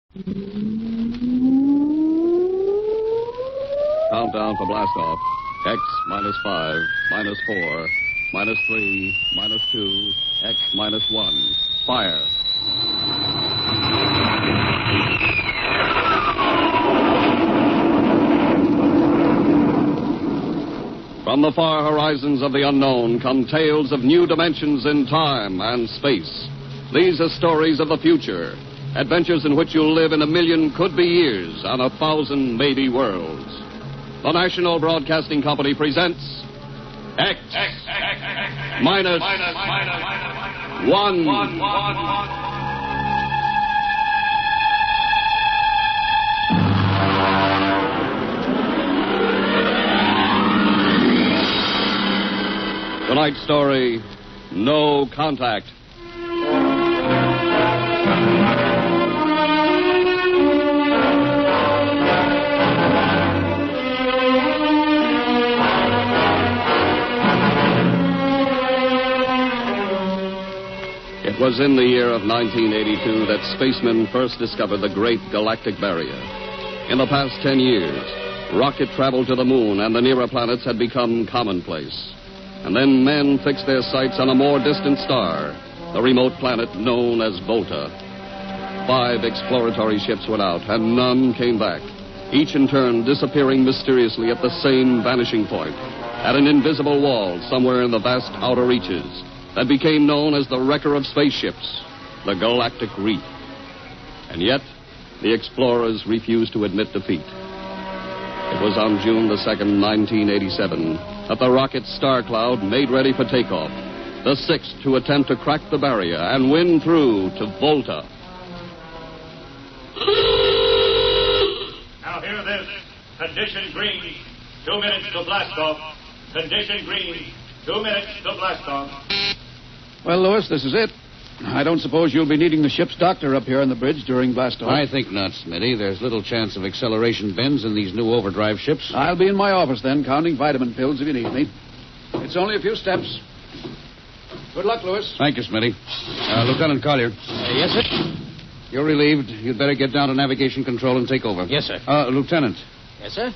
Countdown for blastoff. X -5, -4, -3, -2, X -1. Fire. From the far horizons of the unknown come tales of new dimensions in time and space. These are stories of the future, adventures in which you'll live in a million could-be years on 1,000 maybe worlds. The National Broadcasting Company presents X minus one. Tonight's story, No Contact. It was in the year of 1982 that spacemen first discovered the Great Galactic Barrier. In the past 10 years, rocket travel to the moon and the nearer planets had become commonplace. And then men fixed their sights on a more distant star, the remote planet known as Volta. 5 exploratory ships went out, and none came back, each in turn disappearing mysteriously at the same vanishing point, at an invisible wall somewhere in the vast outer reaches that became known as the wrecker of spaceships, the Galactic Reef. And yet, the explorers refused to admit defeat. It was on June the 2nd, 1987, that the rocket Star Cloud made ready for takeoff, the 6th to attempt to crack the barrier and win through to Volta. Now hear this. Condition green. 2 minutes to blast off. Condition green. 2 minutes to blast off. Well, Lewis, this is it. I don't suppose you'll be needing the ship's doctor up here on the bridge during blastoff. I think not, Smitty. There's little chance of acceleration bends in these new overdrive ships. I'll be in my office then, counting vitamin pills if you need me. It's only a few steps. Good luck, Lewis. Thank you, Smitty. Lieutenant Collier. Yes, sir? You're relieved. You'd better get down to navigation control and take over. Yes, sir. Lieutenant. Yes, sir?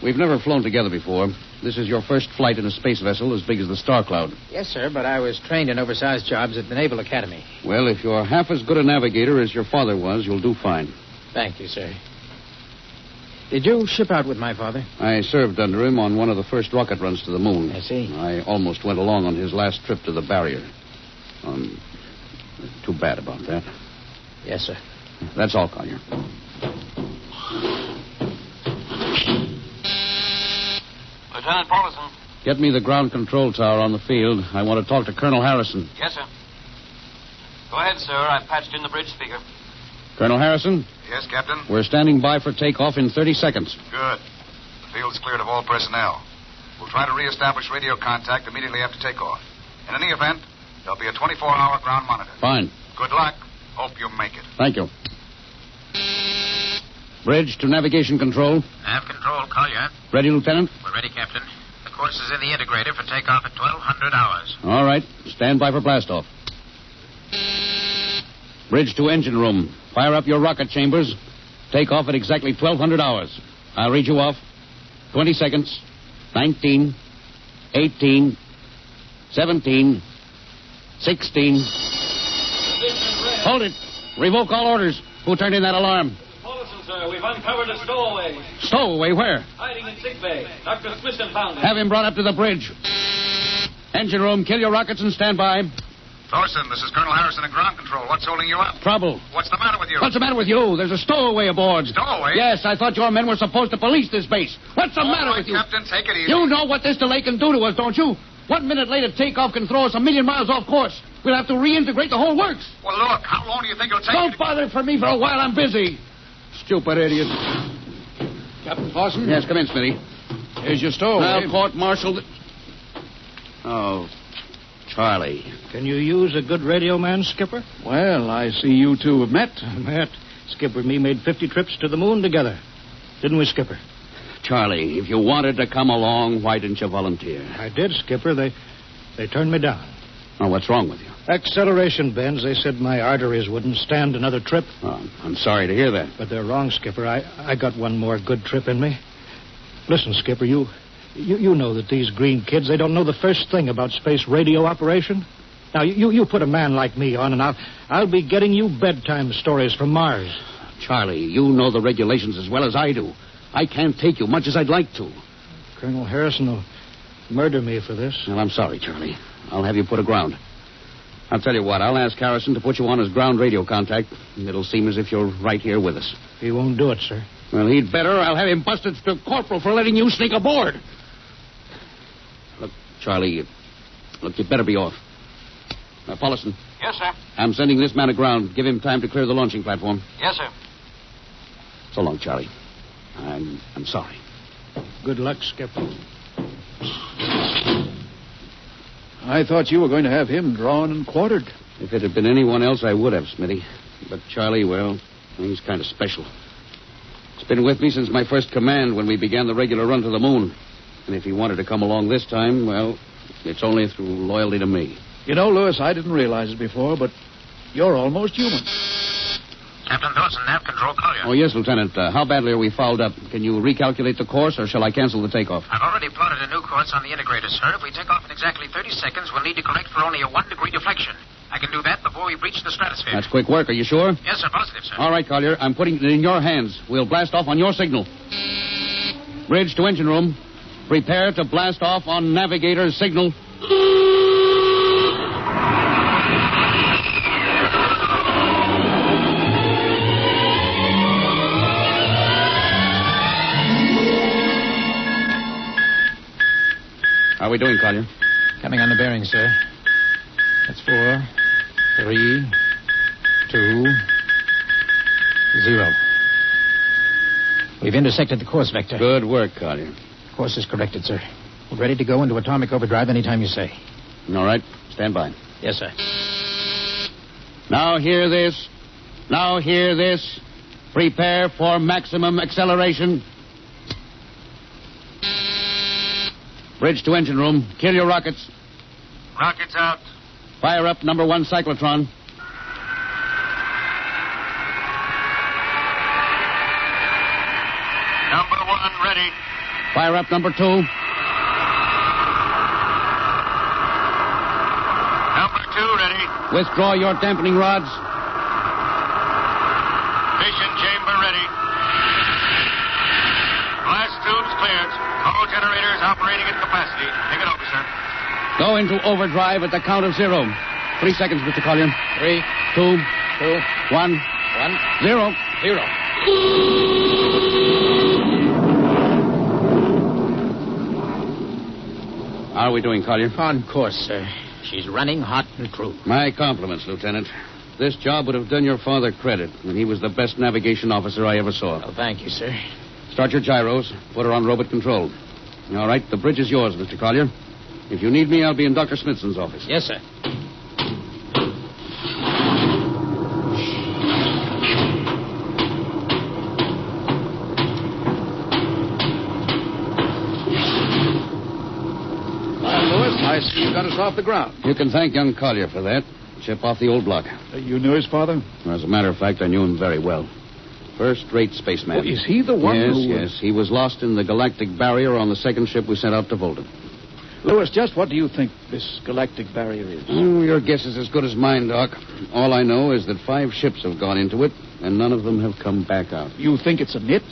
We've never flown together before. This is your first flight in a space vessel as big as the Star Cloud. Yes, sir, but I was trained in oversized jobs at the Naval Academy. Well, if you're half as good a navigator as your father was, you'll do fine. Thank you, sir. Did you ship out with my father? I served under him on one of the first rocket runs to the moon. I see. I almost went along on his last trip to the barrier. Too bad about that. Yes, sir. That's all, Collier. Lieutenant Paulison. Get me the ground control tower on the field. I want to talk to Colonel Harrison. Yes, sir. Go ahead, sir. I've patched in the bridge speaker. Colonel Harrison? Yes, Captain? We're standing by for takeoff in 30 seconds. Good. The field's cleared of all personnel. We'll try to reestablish radio contact immediately after takeoff. In any event, there'll be a 24-hour ground monitor. Fine. Good luck. Hope you make it. Thank you. Bridge to navigation control. Nav control, Collier. Ready, Lieutenant? We're ready, Captain. The course is in the integrator for takeoff at 1200 hours. All right. Stand by for blastoff. Bridge to engine room. Fire up your rocket chambers. Take off at exactly 1200 hours. I'll read you off. 20 seconds. 19. 18. 17. 16. Hold it. Revoke all orders. Who turned in that alarm? Paulison, sir. We've uncovered a stowaway. Stowaway, where? Hiding in sick bay. Dr. Smithson found him. Have him brought up to the bridge. Engine room, kill your rockets and stand by. Thorson, this is Colonel Harrison in ground control. What's holding you up? Trouble. What's the matter with you? What's the matter with you? There's a stowaway aboard. Stowaway? Yes, I thought your men were supposed to police this base. What's the All matter right, with you? Captain, take it easy. You know what this delay can do to us, don't you? 1 minute later, takeoff can throw us 1,000,000 miles off course. We'll have to reintegrate the whole works. Well, look, how long do you think it'll take you Don't to... bother for me for a while. I'm busy. Stupid idiot. Captain Clausen? Yes, come in, Smitty. Here's your stowaway. Now, court-martial... Oh, Charlie. Can you use a good radio man, Skipper? Well, I see you two have met. Met. Skipper and me made 50 trips to the moon together. Didn't we, Skipper? Charlie, if you wanted to come along, why didn't you volunteer? I did, Skipper. They turned me down. Oh, what's wrong with you? Acceleration bends. They said my arteries wouldn't stand another trip. Oh, I'm sorry to hear that. But they're wrong, Skipper. I got one more good trip in me. Listen, Skipper, you know that these green kids, they don't know the first thing about space radio operation. Now, you put a man like me on, and I'll be getting you bedtime stories from Mars. Charlie, you know the regulations as well as I do. I can't take you much as I'd like to. Colonel Harrison will murder me for this. Well, I'm sorry, Charlie. I'll have you put aground. I'll tell you what, I'll ask Harrison to put you on as ground radio contact. It'll seem as if you're right here with us. He won't do it, sir. Well, he'd better. I'll have him busted to corporal for letting you sneak aboard. Look, Charlie, you better be off. Now, Paulison. Yes, sir. I'm sending this man aground. Give him time to clear the launching platform. Yes, sir. So long, Charlie. I'm sorry. Good luck, Skipper. I thought you were going to have him drawn and quartered. If it had been anyone else, I would have, Smitty. But Charlie, well, he's kind of special. He's been with me since my first command when we began the regular run to the moon. And if he wanted to come along this time, well, it's only through loyalty to me. You know, Lewis, I didn't realize it before, but you're almost human. Captain Dawson, nav control, Collier. Oh, yes, Lieutenant. How badly are we fouled up? Can you recalculate the course, or shall I cancel the takeoff? I've already plotted a new course on the integrator, sir. If we take off in exactly 30 seconds, we'll need to correct for only a 1-degree deflection. I can do that before we breach the stratosphere. That's quick work. Are you sure? Yes, sir. Positive, sir. All right, Collier. I'm putting it in your hands. We'll blast off on your signal. Bridge to engine room. Prepare to blast off on navigator's signal. How are we doing, Collier? Coming on the bearing, sir. That's 4, 3, 2, 0. We've intersected the course vector. Good work, Collier. Course is corrected, sir. We're ready to go into atomic overdrive anytime you say. All right. Stand by. Yes, sir. Now hear this. Now hear this. Prepare for maximum acceleration. Bridge to engine room. Kill your rockets. Rockets out. Fire up number 1 cyclotron. Number 1 ready. Fire up number 2. Number 2 ready. Withdraw your dampening rods. Fission chamber ready. Blast tubes cleared. All generators operating at capacity. Take it over, sir. Go into overdrive at the count of 0. 3 seconds, Mr. Collier. 3, 2, 2, 1, 0. 0. How are we doing, Collier? On course, sir. She's running hot and true. My compliments, Lieutenant. This job would have done your father credit, and he was the best navigation officer I ever saw. Oh, thank you, sir. Start your gyros. Put her on robot control. All right, the bridge is yours, Mr. Collier. If you need me, I'll be in Dr. Smithson's office. Yes, sir. I see you got us off the ground. You can thank young Collier for that. Chip off the old block. You knew his father? As a matter of fact, I knew him very well. First-rate spaceman. Oh, is he the one Yes, who... yes. He was lost in the galactic barrier on the second ship we sent out to Volta. Lewis, just what do you think this galactic barrier is? Oh, your guess is as good as mine, Doc. All I know is that 5 ships have gone into it, and none of them have come back out. You think it's a nit?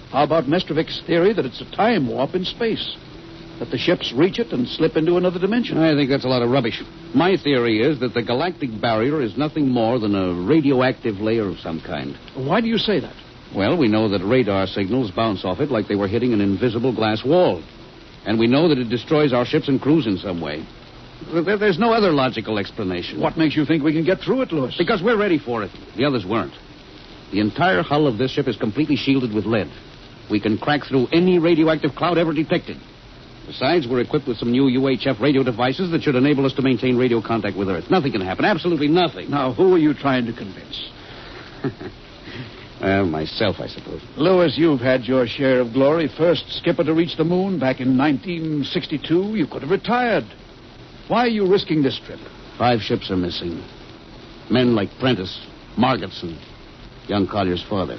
How about Mestrovic's theory that it's a time warp in space? That the ships reach it and slip into another dimension? I think that's a lot of rubbish. My theory is that the galactic barrier is nothing more than a radioactive layer of some kind. Why do you say that? Well, we know that radar signals bounce off it like they were hitting an invisible glass wall. And we know that it destroys our ships and crews in some way. There's no other logical explanation. What makes you think we can get through it, Lewis? Because we're ready for it. The others weren't. The entire hull of this ship is completely shielded with lead. We can crack through any radioactive cloud ever detected. Besides, we're equipped with some new UHF radio devices that should enable us to maintain radio contact with Earth. Nothing can happen. Absolutely nothing. Now, who are you trying to convince? Myself, I suppose. Lewis, you've had your share of glory. First skipper to reach the moon back in 1962. You could have retired. Why are you risking this trip? 5 ships are missing. Men like Prentice, Margetson, young Collier's father.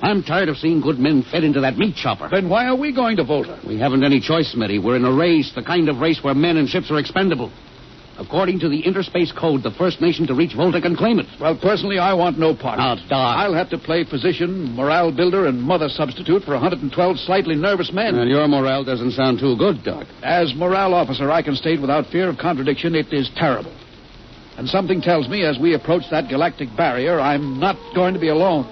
I'm tired of seeing good men fed into that meat chopper. Then why are we going to Volta? We haven't any choice, Smitty. We're in a race, the kind of race where men and ships are expendable. According to the Interspace Code, the first nation to reach Volta can claim it. Well, personally, I want no part Now, of it. Doc. I'll have to play physician, morale builder, and mother substitute for 112 slightly nervous men. And your morale doesn't sound too good, Doc. As morale officer, I can state without fear of contradiction, it is terrible. And something tells me as we approach that galactic barrier, I'm not going to be alone.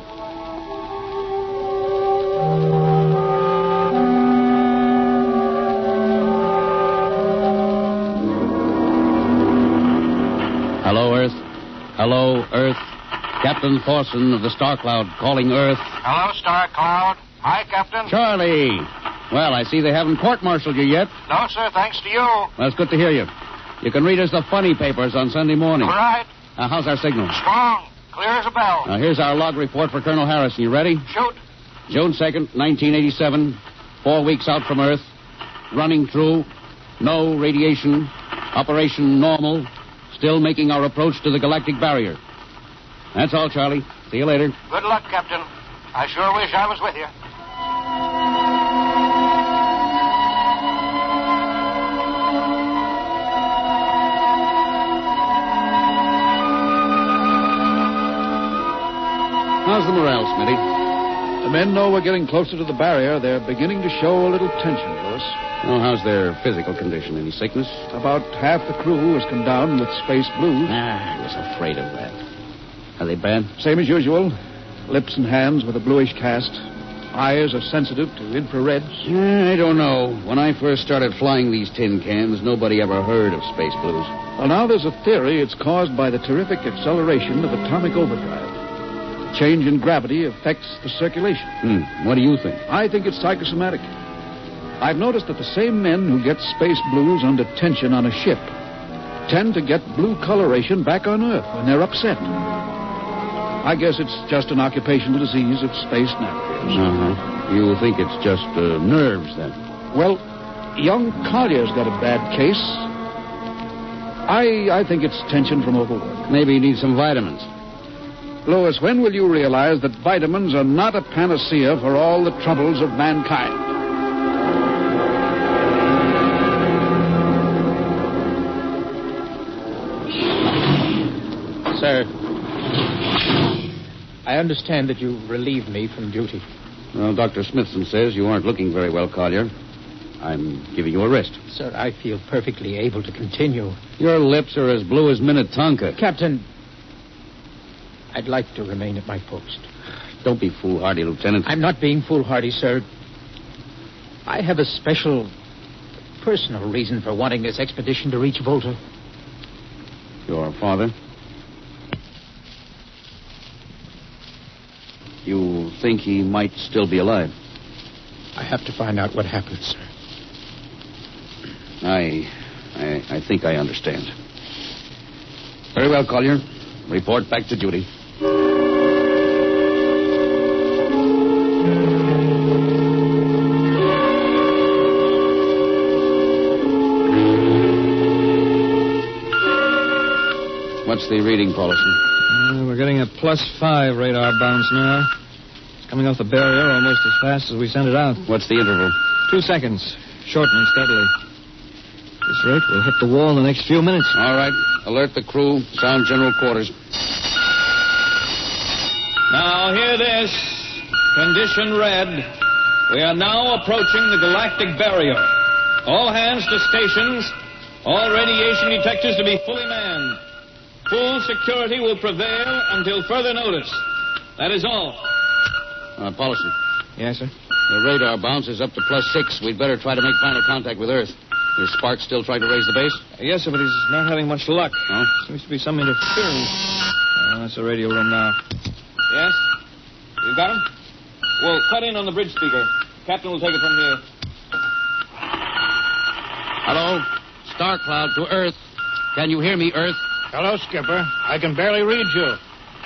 Hello, Earth. Hello, Earth. Captain Thorson of the Star Cloud calling Earth. Hello, Star Cloud. Hi, Captain. Charlie. Well, I see they haven't court-martialed you yet. No, sir, thanks to you. Well, it's good to hear you. You can read us the funny papers on Sunday morning. All right. How's our signal? Strong. Clear as a bell. Now, here's our log report for Colonel Harrison. You ready? Shoot. June 2nd, 1987. 4 weeks out from Earth. Running through. No radiation. Operation normal. Still making our approach to the galactic barrier. That's all, Charlie. See you later. Good luck, Captain. I sure wish I was with you. How's the morale, Smitty? The men know we're getting closer to the barrier. They're beginning to show a little tension, Lewis. Well, how's their physical condition? Any sickness? About half the crew has come down with space blues. I was afraid of that. Are they bad? Same as usual. Lips and hands with a bluish cast. Eyes are sensitive to infrareds. I don't know. When I first started flying these tin cans, nobody ever heard of space blues. Well, now there's a theory it's caused by the terrific acceleration of atomic overdrive. The change in gravity affects the circulation. What do you think? I think it's psychosomatic. I've noticed that the same men who get space blues under tension on a ship tend to get blue coloration back on Earth when they're upset. I guess it's just an occupational disease of space navigators. You think it's just nerves, then? Well, young Collier's got a bad case. I think it's tension from overwork. Maybe you need some vitamins. Lewis, when will you realize that vitamins are not a panacea for all the troubles of mankind? Sir, I understand that you relieved me from duty. Well, Dr. Smithson says you aren't looking very well, Collier. I'm giving you a rest. Sir, I feel perfectly able to continue. Your lips are as blue as Minnetonka. Captain, I'd like to remain at my post. Don't be foolhardy, Lieutenant. I'm not being foolhardy, sir. I have a special, personal reason for wanting this expedition to reach Volta. Your father? You think he might still be alive? I have to find out what happened, sir. I think I understand. Very well, Collier. Report back to duty. What's the reading, Paulson? We're getting a +5 radar bounce now. It's coming off the barrier almost as fast as we sent it out. What's the interval? 2 seconds. Shortening steadily. At this rate, we'll hit the wall in the next few minutes. All right. Alert the crew. Sound general quarters. Now, hear this. Condition red. We are now approaching the galactic barrier. All hands to stations. All radiation detectors to be fully manned. Full security will prevail until further notice. That is all. Paulson. Yes, sir? The radar bounce is up to +6. We'd better try to make final contact with Earth. Is Sparks still trying to raise the base? Yes, sir, but he's not having much luck. Oh? Seems to be some interference. That's the radio room now. Yes? You got him? Well, cut in on the bridge speaker. Captain will take it from here. Hello? Star Cloud to Earth. Can you hear me, Earth? Hello, Skipper. I can barely read you.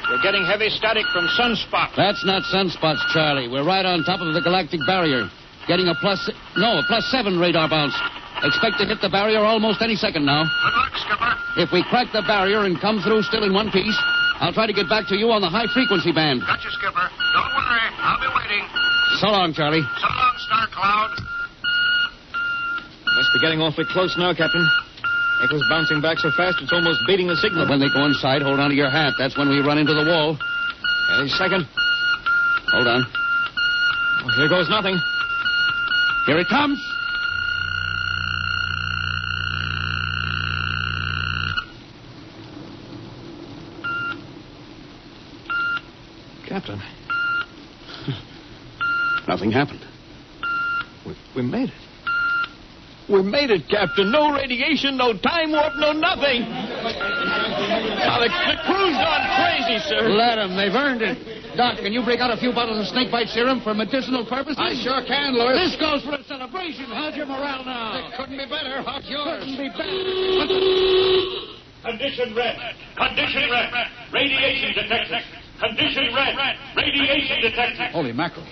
We're getting heavy static from sunspots. That's not sunspots, Charlie. We're right on top of the galactic barrier. Getting a +7 radar bounce. Expect to hit the barrier almost any second now. Good luck, Skipper. If we crack the barrier and come through still in one piece, I'll try to get back to you on the high-frequency band. Gotcha, Skipper. Don't worry. I'll be waiting. So long, Charlie. So long, Star Cloud. Must be getting awfully close now, Captain. Echo's bouncing back so fast it's almost beating the signal. When they go inside, hold on to your hat. That's when we run into the wall. Any second. Hold on. Oh, here goes nothing. Here it comes. Captain, Nothing happened. we made it. We made it, Captain. No radiation, no time warp, no nothing. Now, the crew's gone crazy, sir. Let them. They've earned it. Doc, can you break out a few bottles of snakebite serum for medicinal purposes? I sure can, Louis. This goes for a celebration. How's your morale now? It couldn't be better. How's yours? Couldn't be better. Condition red. Condition red. Radiation detected. Condition red. Radiation detected. Holy mackerel.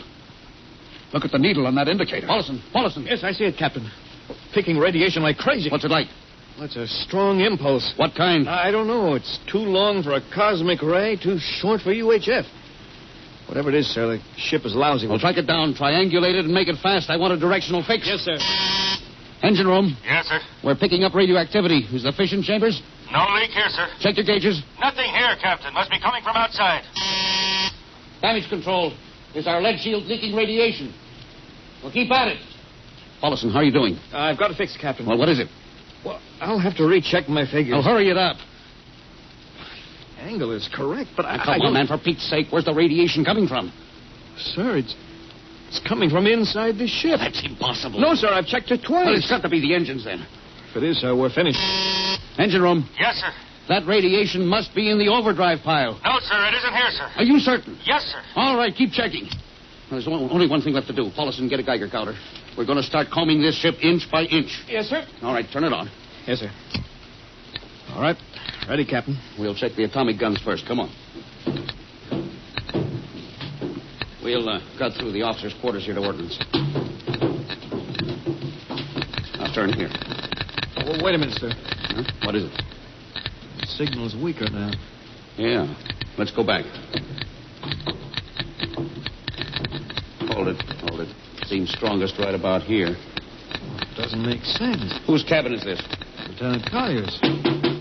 Look at the needle on that indicator. Paulson. Yes, I see it, Captain. Picking radiation like crazy. What's it like? Well, it's a strong impulse. What kind? I don't know. It's too long for a cosmic ray, too short for UHF. Whatever it is, sir, the ship is lousy. Well, track it down, triangulate it, and make it fast. I want a directional fix. Yes, sir. Engine room. Yes, sir. We're picking up radioactivity. Is the fission chambers? No leak here, sir. Check your gauges. Nothing here, Captain. Must be coming from outside. Damage control. Is our lead shield leaking radiation? Well, keep at it. Paulson, how are you doing? I've got it fixed, Captain. Well, what is it? Well, I'll have to recheck my figures. Well, hurry it up. Angle is correct, but I Come on, don't... man, for Pete's sake. Where's the radiation coming from? Sir, it's coming from inside the ship. That's impossible. No, sir, I've checked it twice. Well, it's got to be the engines, then. If it is, sir, we're finished. Engine room. Yes, sir. That radiation must be in the overdrive pile. No, sir. It isn't here, sir. Are you certain? Yes, sir. All right, keep checking. There's only one thing left to do. Paulson, get a Geiger counter. We're going to start combing this ship inch by inch. Yes, sir. All right, turn it on. Yes, sir. All right. Ready, Captain. We'll check the atomic guns first. Come on. We'll cut through the officers' quarters here to ordnance. Now turn here. Oh, wait a minute, sir. Huh? What is it? The signal's weaker now. Yeah. Let's go back. Hold it. Seems strongest right about here. Doesn't make sense. Whose cabin is this? Lieutenant Collier's.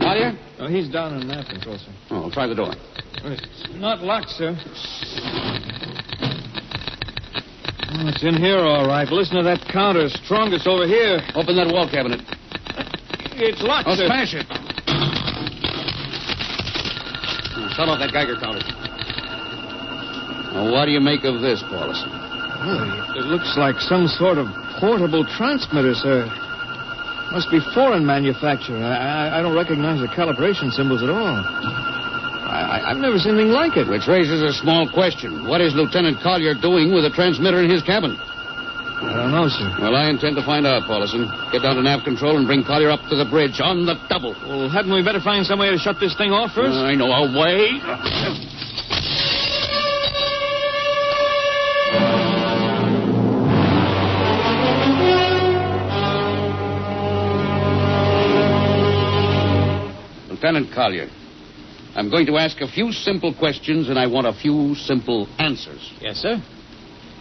Collier? Oh, he's down in that control, sir. Oh, try the door. It's not locked, sir. Oh, it's in here, all right. Listen to that counter. Strongest over here. Open that wall cabinet. It's locked, Oh, sir. smash it. Shut off that Geiger counter. Now, what do you make of this, Paulson? Well, it looks like some sort of portable transmitter, sir. Must be foreign manufacture. I don't recognize the calibration symbols at all. I've never seen anything like it. Which raises a small question. What is Lieutenant Collier doing with a transmitter in his cabin? I don't know, sir. Well, I intend to find out, Paulson. Get down to nav control and bring Collier up to the bridge on the double. Well, hadn't we better find some way to shut this thing off first? I know a way. Lieutenant Collier, I'm going to ask a few simple questions, and I want a few simple answers. Yes, sir.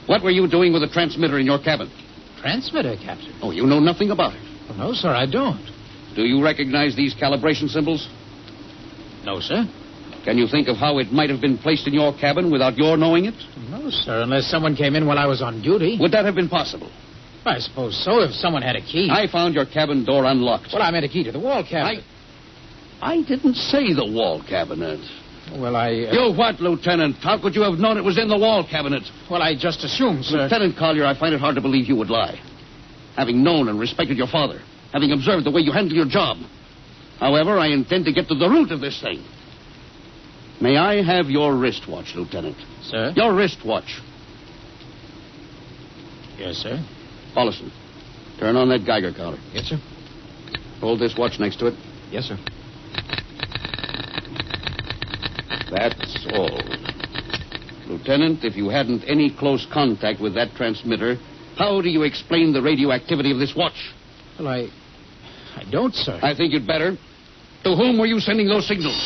What were you doing with the transmitter in your cabin? Transmitter, Captain. Oh, you know nothing about it. Well, no, sir, I don't. Do you recognize these calibration symbols? No, sir. Can you think of how it might have been placed in your cabin without your knowing it? No, sir, unless someone came in while I was on duty. Would that have been possible? I suppose so, if someone had a key. I found your cabin door unlocked. Well, I meant a key to the wall cabinet. I didn't say the wall cabinet. Well, I... You what, Lieutenant? How could you have known it was in the wall cabinet? Well, I just assumed, sir. Lieutenant Collier, I find it hard to believe you would lie. Having known and respected your father, having observed the way you handle your job. However, I intend to get to the root of this thing. May I have your wristwatch, Lieutenant? Sir? Your wristwatch. Yes, sir. Paulson, turn on that Geiger counter. Yes, sir. Hold this watch next to it. Yes, sir. That's all. Lieutenant, if you hadn't any close contact with that transmitter, how do you explain the radioactivity of this watch? Well, I don't, sir. I think you'd better. To whom were you sending those signals?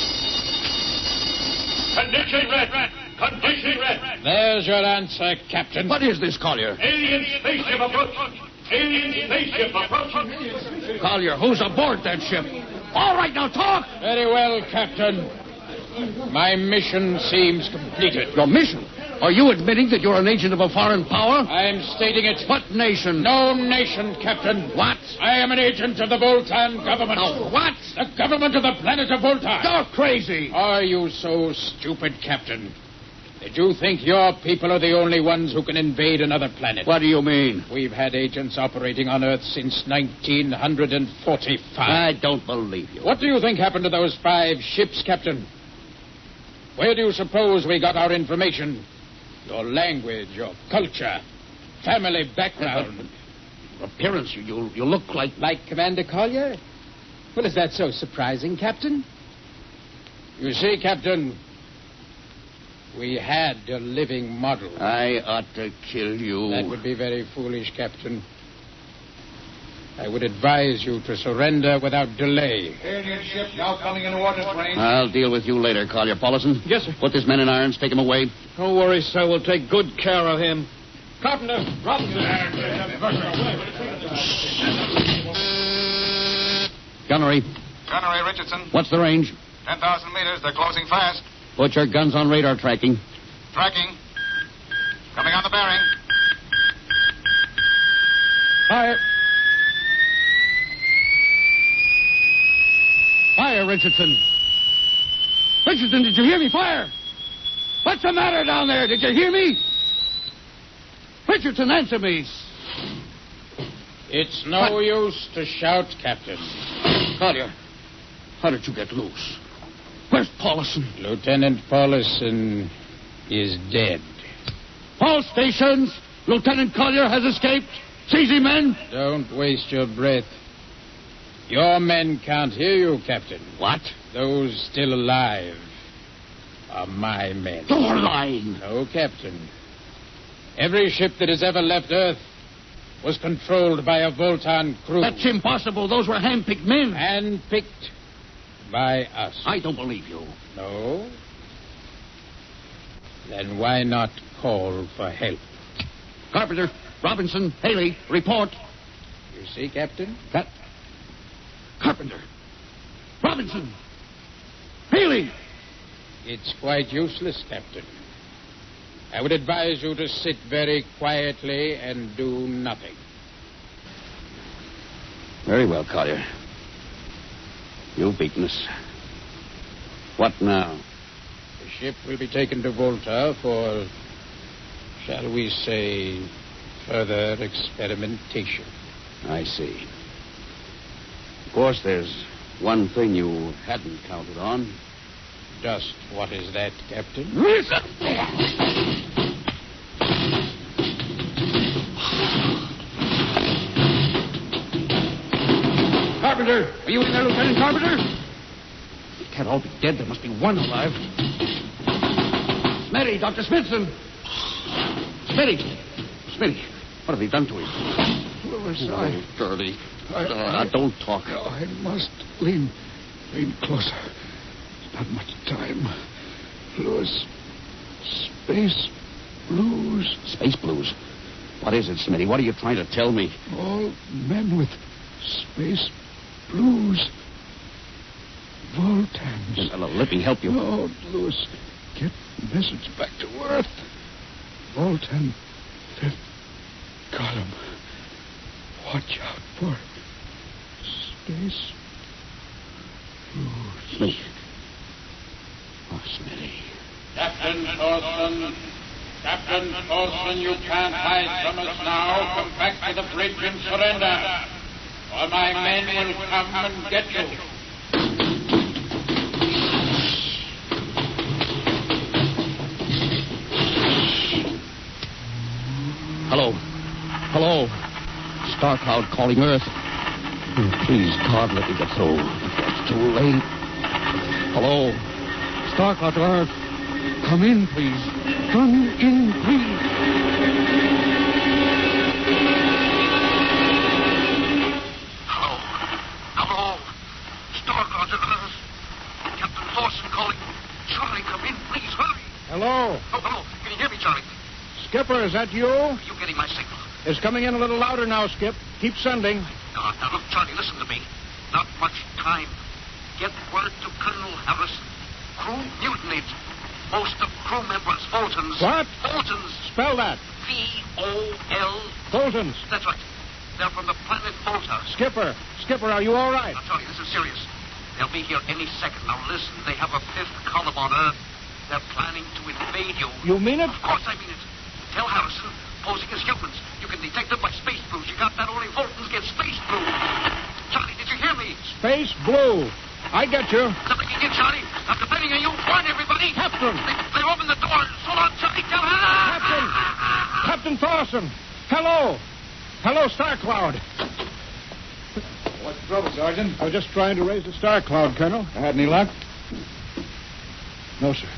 Condition red. Condition red. There's your answer, Captain. What is this, Collier? Alien spaceship approaching. Alien spaceship approaching. Collier, who's aboard that ship? All right, now talk! Very well, Captain. My mission seems completed. Your mission? Are you admitting that you're an agent of a foreign power? I'm stating it. What nation? No nation, Captain. What? I am an agent of the Voltan government. Oh, what? The government of the planet of Voltan. You're crazy. Are you so stupid, Captain? Did you think your people are the only ones who can invade another planet? What do you mean? We've had agents operating on Earth since 1945. I don't believe you. What do you think happened to those 5 ships, Captain? Where do you suppose we got our information? Your language, your culture, family background. Your appearance, you look like... Like Commander Collier? Well, is that so surprising, Captain? You see, Captain, we had a living model. I ought to kill you. That would be very foolish, Captain. I would advise you to surrender without delay. Alien ship now coming in water range. I'll deal with you later, Collier. Paulison? Yes, sir. Put this man in irons. Take him away. Don't worry, sir. We'll take good care of him. Carpenter, Robinson. Gunnery. Gunnery, Richardson. What's the range? 10,000 meters. They're closing fast. Put your guns on radar tracking. Tracking. Coming on the bearing. Fire. Fire, Richardson. Richardson, did you hear me? Fire! What's the matter down there? Did you hear me? Richardson, answer me. It's no use to shout, Captain. Collier, how did you get loose? Where's Paulison? Lieutenant Paulison is dead. All stations. Lieutenant Collier has escaped. Seize him, men. Don't waste your breath. Your men can't hear you, Captain. What? Those still alive are my men. You're lying. No, Captain. Every ship that has ever left Earth was controlled by a Voltan crew. That's impossible. Those were hand-picked men. Handpicked by us. I don't believe you. No? Then why not call for help? Carpenter, Robinson, Haley, report. You see, Captain? Carpenter, Robinson, Haley. It's quite useless, Captain. I would advise you to sit very quietly and do nothing. Very well, Collier. You've beaten us. What now? The ship will be taken to Volta for, shall we say, further experimentation. I see. Of course, there's one thing you hadn't counted on. Just what is that, Captain? Carpenter! Are you in there, Lieutenant Carpenter? They can't all be dead. There must be one alive. Smitty, Dr. Smithson. Smitty, what have they done to him? Louis, Dirty. Don't talk. I must lean closer. Not much time. Louis, space blues. Space blues? What is it, Smitty? What are you trying to tell me? All men with space blues. Voltans. Let me help you. No, Louis. Get message back to Earth. Voltan, 5th column. Watch out for space blues. Smitty. Oh, Smitty. Captain Thorson, you can't hide from us now. Come back to the bridge and surrender, or my men will come and get you. Hello. Star Cloud calling Earth. Please, God, let me get through. It's too late. Hello. Star Cloud to Earth. Come in, please. Come in, please. Hello, me, Charlie. Skipper, is that you? Are you getting my signal? It's coming in a little louder now, Skip. Keep sending. Now, look, Charlie, listen to me. Not much time. Get word to Colonel Harrison. Crew mutinied. Most of crew members, Fultons. What? Fultons. Spell that. V-O-L. Fultons. That's right. They're from the planet Volta. Skipper, are you all right? Now, Charlie, this is serious. They'll be here any second. Now, listen, they have a fifth column on Earth. They're planning to invade you. You mean it? Of course I mean it. Tell Harrison, posing as humans. You can detect them by space blues. You got that? Only Fultons get space blue. Charlie, did you hear me? Space Blue. I get you. They're breaking in, Charlie. I'm depending on you. Warn everybody. Captain. They opened the door. So long, Charlie. Tell her. Captain Thorson. Hello. Hello, Star Cloud. What's the trouble, Sergeant? I was just trying to raise the Star Cloud, Colonel. Had any luck? No, sir.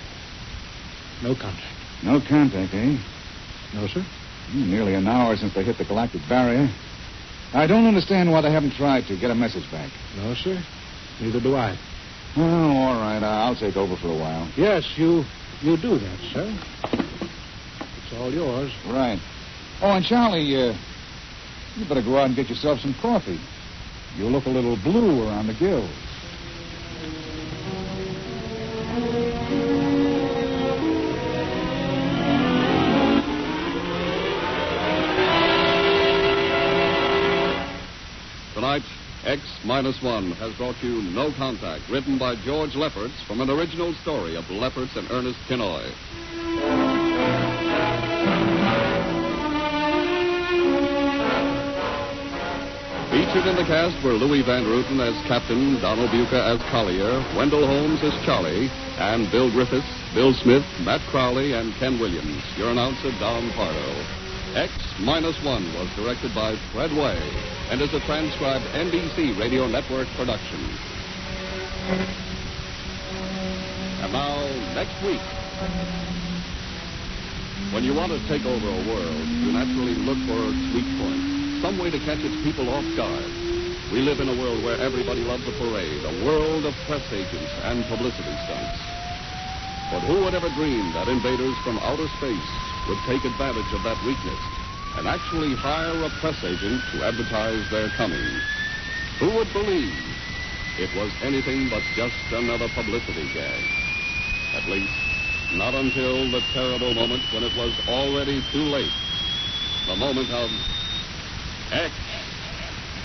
No contact. No contact, eh? No, sir. Nearly an hour since they hit the galactic barrier. I don't understand why they haven't tried to get a message back. No, sir. Neither do I. Oh, all right. I'll take over for a while. Yes, you do that, sir. It's all yours. Right. Oh, and Charlie, you better go out and get yourself some coffee. You look a little blue around the gills. Tonight, X-1 has brought you No Contact, written by George Lefferts from an original story of Lefferts and Ernest Kinoy. Featured in the cast were Louis Van Ruten as Captain, Donald Buca as Collier, Wendell Holmes as Charlie, and Bill Griffiths, Bill Smith, Matt Crowley, and Ken Williams. Your announcer, Don Pardo. X-1 was directed by Fred Way and is a transcribed NBC Radio Network production. And now, next week. When you want to take over a world, you naturally look for its weak point, some way to catch its people off guard. We live in a world where everybody loves a parade, a world of press agents and publicity stunts. But who would ever dream that invaders from outer space would take advantage of that weakness and actually hire a press agent to advertise their coming? Who would believe it was anything but just another publicity gag? At least, not until the terrible moment when it was already too late. The moment of X.